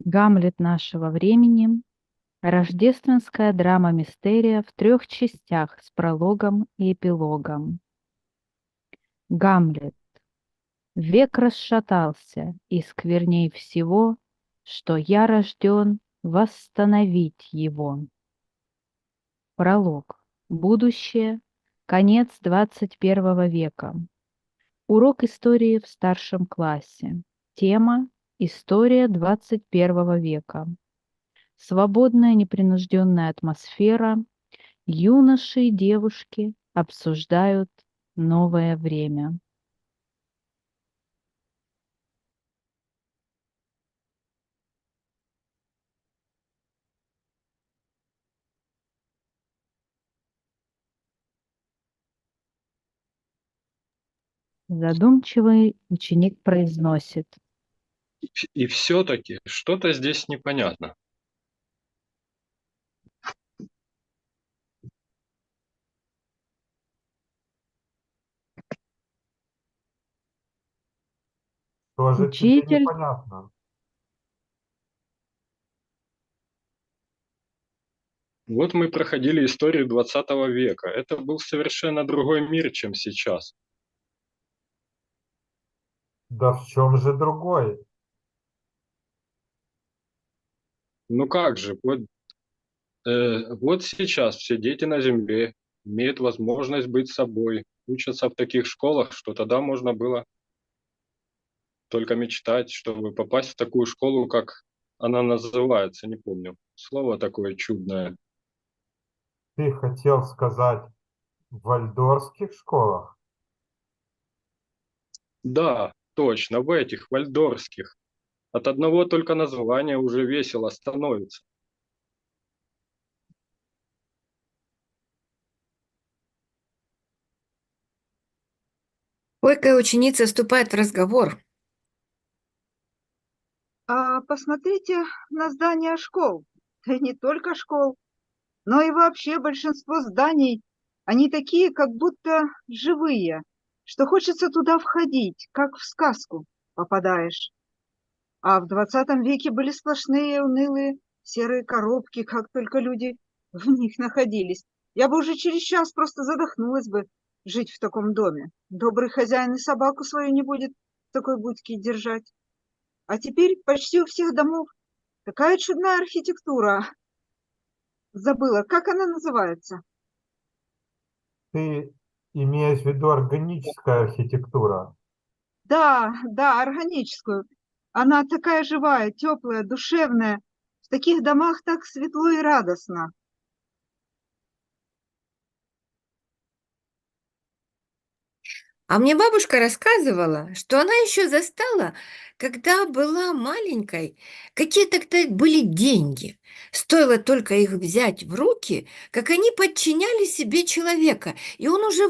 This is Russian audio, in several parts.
Гамлет нашего времени. Рождественская драма-мистерия в 3 частях с прологом и эпилогом. Гамлет. Век расшатался, и скверней всего, что я рожден восстановить его. Пролог. Будущее. Конец 21 века. Урок истории в старшем классе. Тема «История 21 века». Свободная непринужденная атмосфера. Юноши и девушки обсуждают новое время. Задумчивый ученик произносит. И все-таки что-то здесь непонятно. Что же тебе Учитель, непонятно? Вот мы проходили историю 20 века. Это был совершенно другой мир, чем сейчас. Да в чем же другой? Ну как же, вот сейчас все дети на Земле имеют возможность быть собой, учатся в таких школах, что тогда можно было только мечтать, чтобы попасть в такую школу, как она называется, не помню. Слово такое чудное. Ты хотел сказать в вальдорфских школах? Да, точно, в этих вальдорфских. От одного только названия уже весело становится. Бойкая ученица вступает в разговор. Посмотрите на здания школ. Да и не только школ, но и вообще большинство зданий, они такие, как будто живые, что хочется туда входить, как в сказку попадаешь. А в 20 веке были сплошные унылые серые коробки, как только люди в них находились. Я бы уже через час просто задохнулась бы жить в таком доме. Добрый хозяин и собаку свою не будет в такой будке держать. А теперь почти у всех домов такая чудная архитектура. Забыла, как она называется? Ты имеешь в виду органическая архитектура? Да, да, органическую. Она такая живая, теплая, душевная. В таких домах так светло и радостно. А мне бабушка рассказывала, что она еще застала, когда была маленькой, какие тогда были деньги. Стоило только их взять в руки, как они подчиняли себе человека, и он уже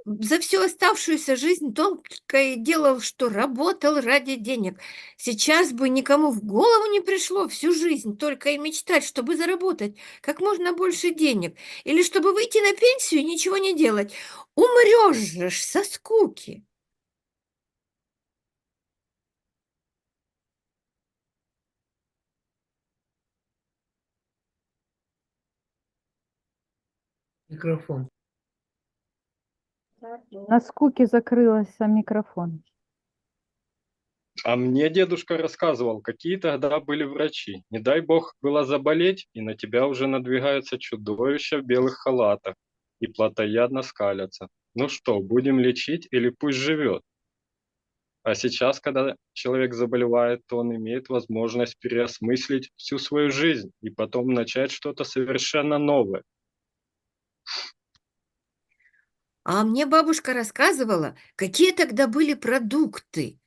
за всю оставшуюся жизнь только и делал, что работал ради денег. Сейчас бы никому в голову не пришло всю жизнь только и мечтать, чтобы заработать как можно больше денег, или чтобы выйти на пенсию и ничего не делать. Умрёшь же ж со скуки. Микрофон. на скуке закрылся микрофон. А мне дедушка рассказывал, какие тогда были врачи. Не дай бог было заболеть, и на тебя уже надвигаются чудовища в белых халатах и плотоядно скалятся. Ну что, будем лечить или пусть живет? А сейчас, когда человек заболевает, то он имеет возможность переосмыслить всю свою жизнь и потом начать что-то совершенно новое. А мне бабушка рассказывала, какие тогда были продукты,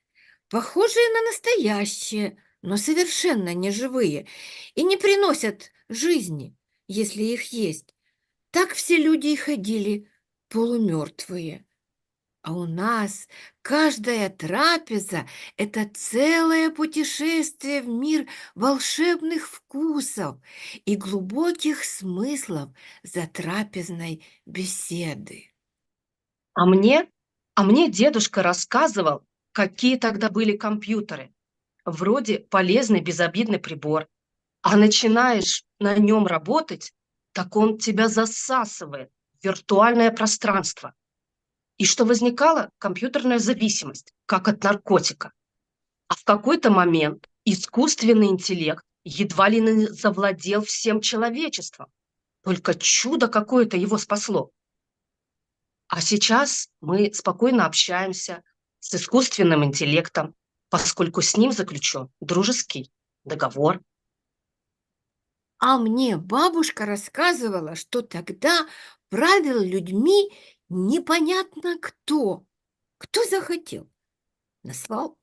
похожие на настоящие, но совершенно не живые, и не приносят жизни, если их есть. Так все люди и ходили полумертвые. А у нас каждая трапеза– это целое путешествие в мир волшебных вкусов и глубоких смыслов за трапезной беседы. А мне, а мне дедушка рассказывал, какие тогда были компьютеры. вроде полезный, безобидный прибор, а начинаешь на нем работать, так он тебя засасывает в виртуальное пространство. И что возникала? Компьютерная зависимость, как от наркотика. А в какой-то момент искусственный интеллект едва ли не завладел всем человечеством. Только чудо какое-то его спасло. А сейчас мы спокойно общаемся с искусственным интеллектом, поскольку с ним заключен дружеский договор. А мне бабушка рассказывала, что тогда правил людьми непонятно кто. Кто захотел, назвал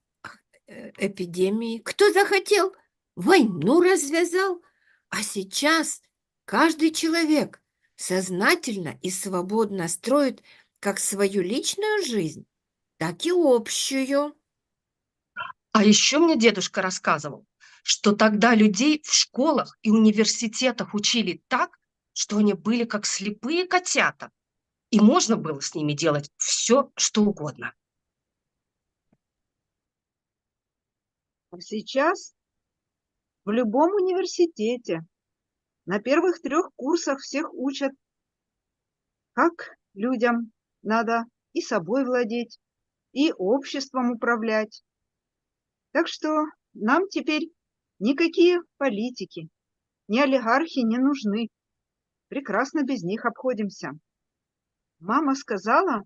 эпидемией, кто захотел, войну развязал. А сейчас каждый человек сознательно и свободно строит как свою личную жизнь, так и общую. А еще мне дедушка рассказывал, что тогда людей в школах и университетах учили так, что они были как слепые котята, и можно было с ними делать все, что угодно. А сейчас в любом университете на первых 3 курсах всех учат, как людям надо и собой владеть, и обществом управлять. Так что нам теперь никакие политики, ни олигархи не нужны. Прекрасно без них обходимся. Мама сказала,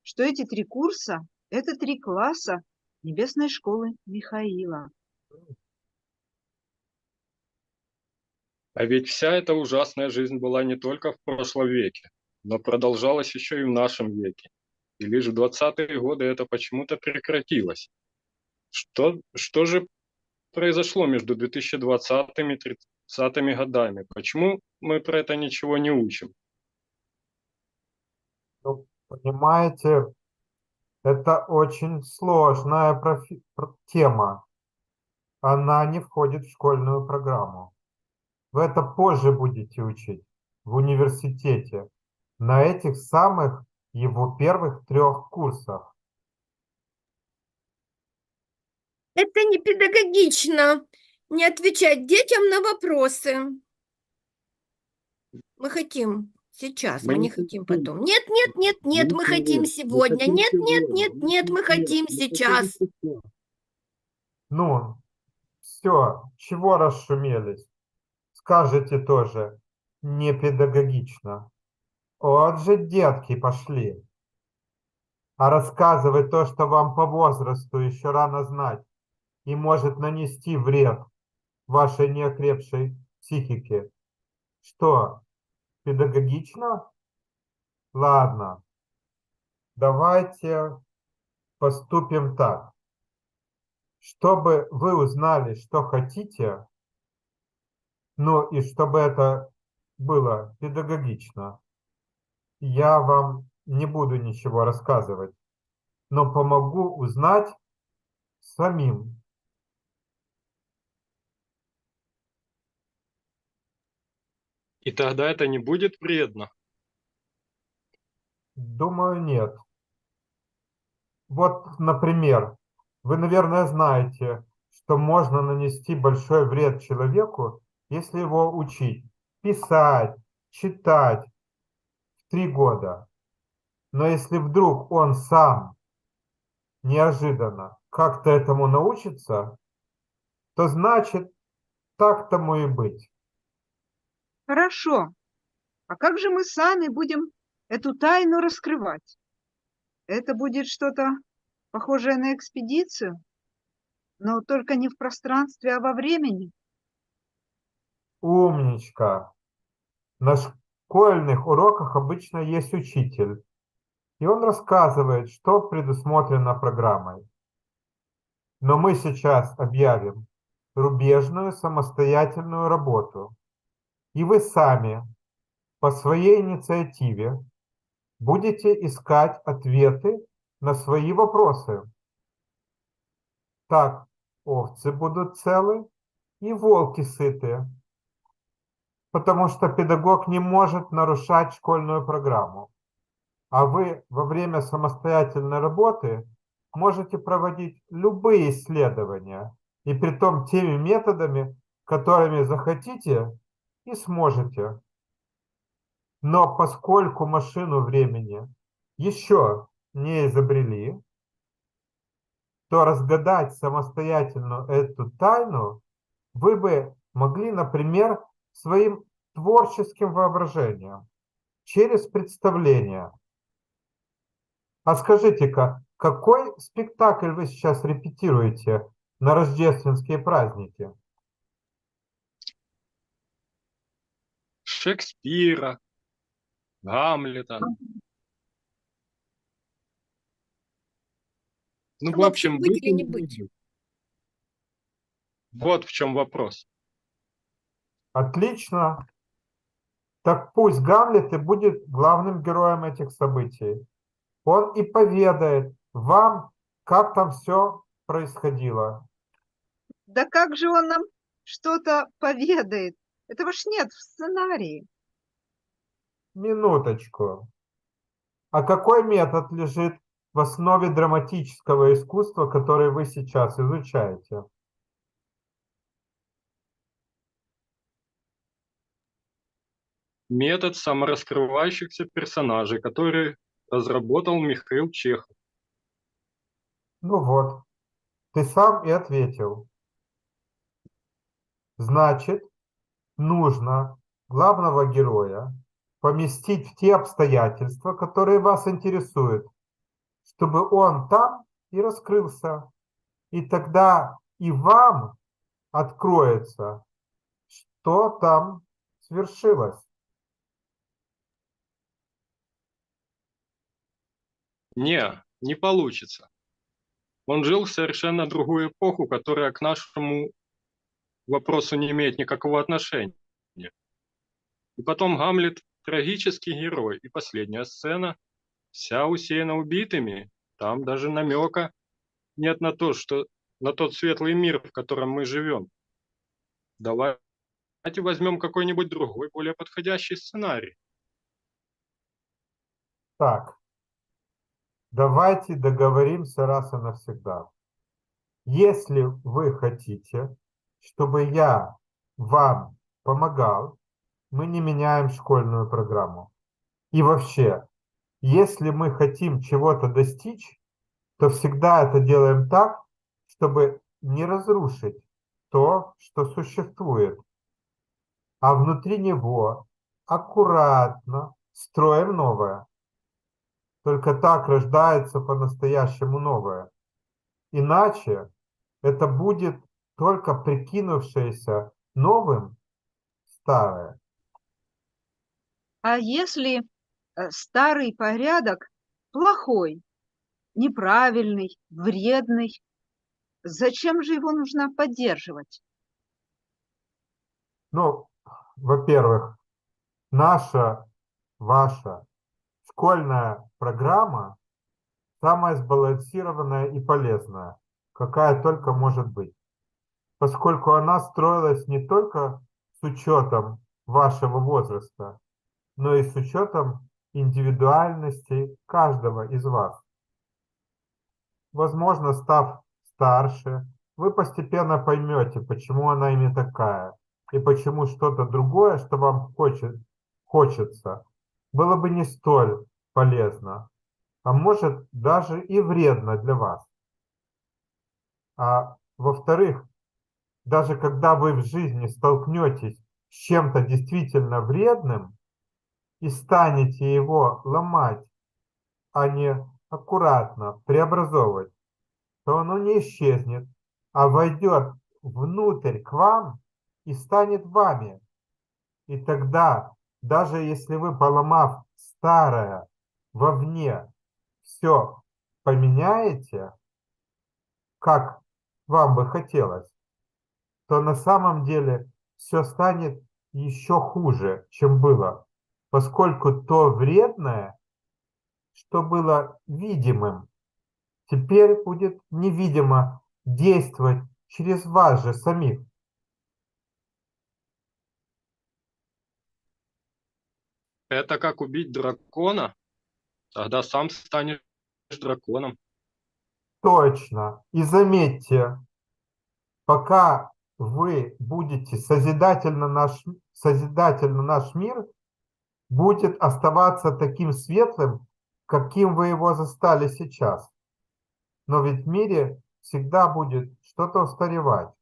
что эти 3 курса – это 3 класса Небесной школы Михаила. А ведь вся эта ужасная жизнь была не только в прошлом веке, но продолжалась еще и в нашем веке. И лишь в 20-е годы это почему-то прекратилось. Что же произошло между 2020 и 30 годами? Почему мы про это ничего не учим? Ну, понимаете, это очень сложная тема. Она не входит в школьную программу. Вы это позже будете учить в университете, на этих самых его первых 3 курсах. Это не педагогично, не отвечать детям на вопросы. Мы хотим сейчас, мы не хотим потом. Нет, нет, нет, нет, мы хотим сегодня. Нет, нет, нет, нет, мы хотим сейчас. Ну, все, чего расшумелись? Скажете тоже, не педагогично. Вот же детки пошли. А рассказывать то, что вам по возрасту еще рано знать и может нанести вред вашей неокрепшей психике. Что, педагогично? Ладно, давайте поступим так. Чтобы вы узнали, что хотите, ну и чтобы это было педагогично, я вам не буду ничего рассказывать, но помогу узнать самим. И тогда это не будет вредно. Думаю, нет. Вот, например, вы, наверное, знаете, что можно нанести большой вред человеку, если его учить писать, читать в 3 года. Но если вдруг он сам неожиданно как-то этому научится, то значит, так тому и быть. Хорошо. А как же мы сами будем эту тайну раскрывать? Это будет что-то похожее на экспедицию, но только не в пространстве, а во времени. Умничка. На школьных уроках обычно есть учитель, и он рассказывает, что предусмотрено программой. Но мы сейчас объявим рубежную самостоятельную работу, и вы сами по своей инициативе будете искать ответы на свои вопросы. Так овцы будут целы и волки сытые, потому что педагог не может нарушать школьную программу. А вы во время самостоятельной работы можете проводить любые исследования, И притом теми методами, которыми захотите и сможете. Но поскольку машину времени еще не изобрели, то разгадать самостоятельно эту тайну вы бы могли, например, своим творческим воображением, через представление. А скажите-ка, какой спектакль вы сейчас репетируете на рождественские праздники? Шекспира, Гамлета. Ну, в Вообще общем, быть быть или или не не быть? быть. Вот в чем вопрос. Отлично. Так пусть Гамлет и будет главным героем этих событий. Он и поведает вам, как там все происходило. Да как же он нам что-то поведает? Этого ж нет в сценарии. Минуточку. А какой метод лежит в основе драматического искусства, который вы сейчас изучаете? Метод самораскрывающихся персонажей, который разработал Михаил Чехов. Ну вот, ты сам и ответил. Значит, нужно главного героя поместить в те обстоятельства, которые вас интересуют, чтобы он там и раскрылся. И тогда и вам откроется, что там свершилось. Не получится. Он жил в совершенно другую эпоху, которая к нашему вопросу не имеет никакого отношения. И потом Гамлет – трагический герой. И последняя сцена вся усеяна убитыми. Там даже намека нет на то, что на тот светлый мир, в котором мы живем. Давайте возьмем какой-нибудь другой, более подходящий сценарий. Так, давайте договоримся раз и навсегда. Если вы хотите, чтобы я вам помогал, мы не меняем школьную программу. И вообще, если мы хотим чего-то достичь, то всегда это делаем так, чтобы не разрушить то, что существует, а внутри него аккуратно строим новое. Только так рождается по-настоящему новое. Иначе это будет только прикинувшееся новым старое. А если старый порядок плохой, неправильный, вредный, зачем же его нужно поддерживать? Ну, во-первых, наша, ваша школьная программа самая сбалансированная и полезная, какая только может быть, поскольку она строилась не только с учетом вашего возраста, но и с учетом индивидуальности каждого из вас. Возможно, став старше, вы постепенно поймете, почему она именно такая, и почему что-то другое, что вам хочется, было бы не столь полезно, а может даже и вредно для вас. А во-вторых, даже когда вы в жизни столкнетесь с чем-то действительно вредным и станете его ломать, а не аккуратно преобразовывать, то оно не исчезнет, а войдет внутрь к вам и станет вами. И тогда, даже если вы, поломав старое вовне, все поменяете, как вам бы хотелось, то на самом деле все станет еще хуже, чем было, поскольку то вредное, что было видимым, теперь будет невидимо действовать через вас же самих. Это как убить дракона? Тогда сам станешь драконом. Точно. И заметьте, пока вы будете созидательно наш мир будет оставаться таким светлым, каким вы его застали сейчас. Но ведь в мире всегда будет что-то устаревать.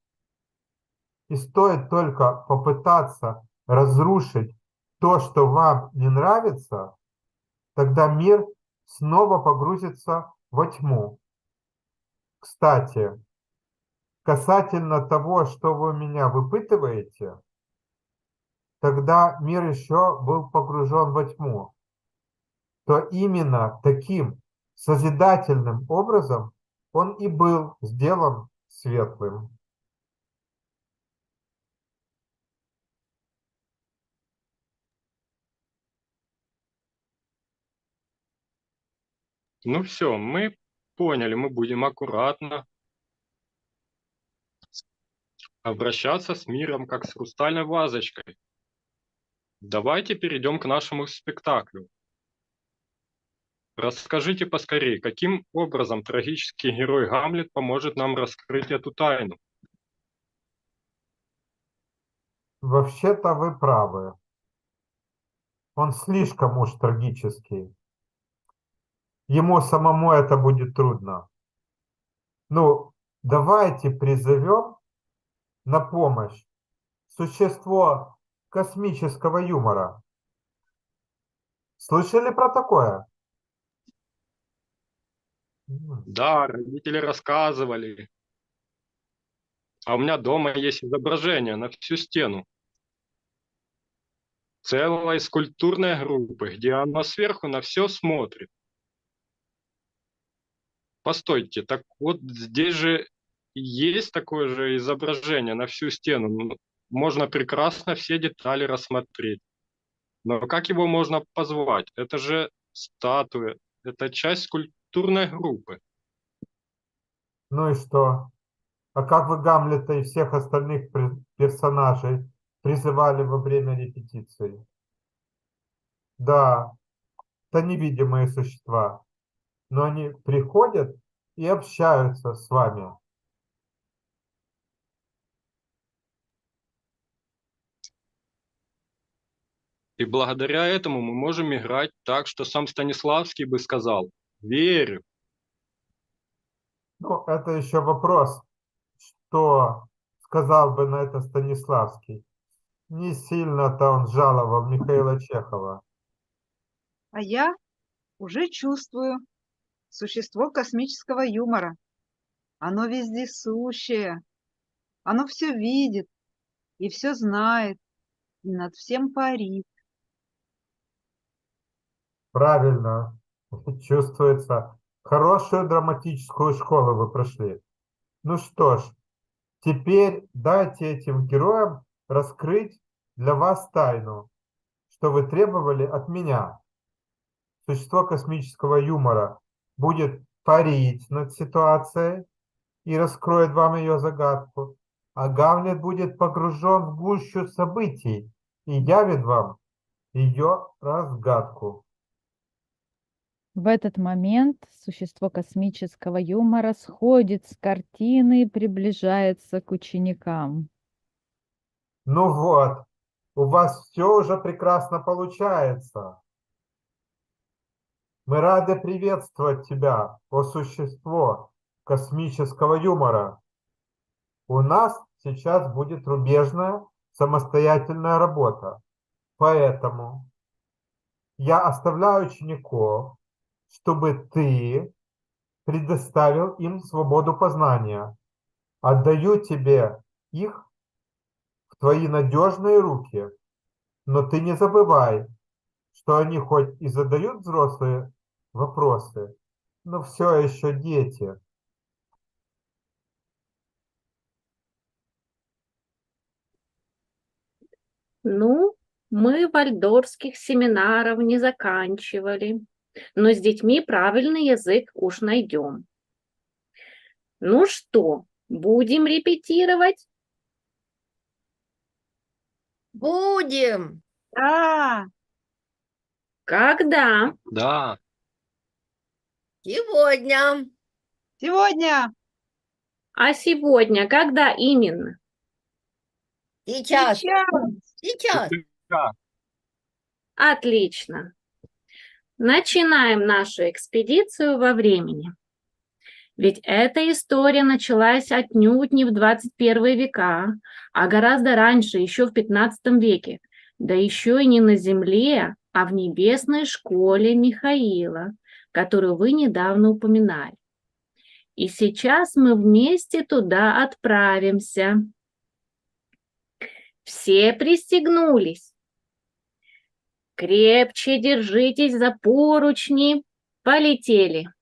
И стоит только попытаться разрушить то, что вам не нравится, тогда мир снова погрузится во тьму. Кстати, касательно того, что вы меня выпытываете, тогда мир еще был погружен во тьму, то именно таким созидательным образом он и был сделан светлым. Ну все, мы поняли, мы будем аккуратно обращаться с миром, как с хрустальной вазочкой. Давайте перейдем к нашему спектаклю. Расскажите поскорее, каким образом трагический герой Гамлет поможет нам раскрыть эту тайну? Вообще-то вы правы. Он слишком уж трагический. Ему самому это будет трудно. Ну, давайте призовем на помощь существо космического юмора. Слышали про такое? Да, родители рассказывали. А у меня дома есть изображение на всю стену. Целой скульптурной группы, где оно сверху на все смотрит. Постойте, так вот здесь же есть такое же изображение на всю стену. Можно прекрасно все детали рассмотреть. Но как его можно позвать? Это же статуя, это часть скульптурной группы. Ну и что? А как вы Гамлета и всех остальных персонажей призывали во время репетиции? Да, это невидимые существа, но они приходят и общаются с вами. И благодаря этому мы можем играть так, что сам Станиславский бы сказал «Верю». Ну, это еще вопрос, что сказал бы на это Станиславский. Не сильно-то он жаловал Михаила Чехова. А я уже чувствую существо космического юмора. Оно вездесущее, оно все видит и все знает, и над всем парит. Правильно, чувствуется. Хорошую драматическую школу вы прошли. Ну что ж, теперь дайте этим героям раскрыть для вас тайну, что вы требовали от меня. Существо космического юмора будет парить над ситуацией и раскроет вам ее загадку, а Гамлет будет погружен в гущу событий и явит вам ее разгадку. В этот момент существо космического юмора сходит с картины и приближается к ученикам. Ну вот, у вас все уже прекрасно получается. Мы рады приветствовать тебя, о существо космического юмора. У нас сейчас будет рубежная самостоятельная работа. Поэтому я оставляю учеников, чтобы ты предоставил им свободу познания. Отдаю тебе их в твои надежные руки. Но ты не забывай, что они хоть и задают взрослые вопросы, но все еще дети. Ну, мы вальдорфских семинаров не заканчивали, но с детьми правильный язык уж найдем. Ну что, будем репетировать? Будем. Да, Когда? Да, Сегодня. сегодня А сегодня когда именно? Сейчас, Сейчас. сейчас. Да. Отлично. Начинаем нашу экспедицию во времени. Ведь эта история началась отнюдь не в 21 века, а гораздо раньше, еще в 15 веке. Да еще и не на Земле, а в небесной школе Михаила, которую вы недавно упоминали. И сейчас мы вместе туда отправимся. Все пристегнулись. Крепче держитесь за поручни. Полетели.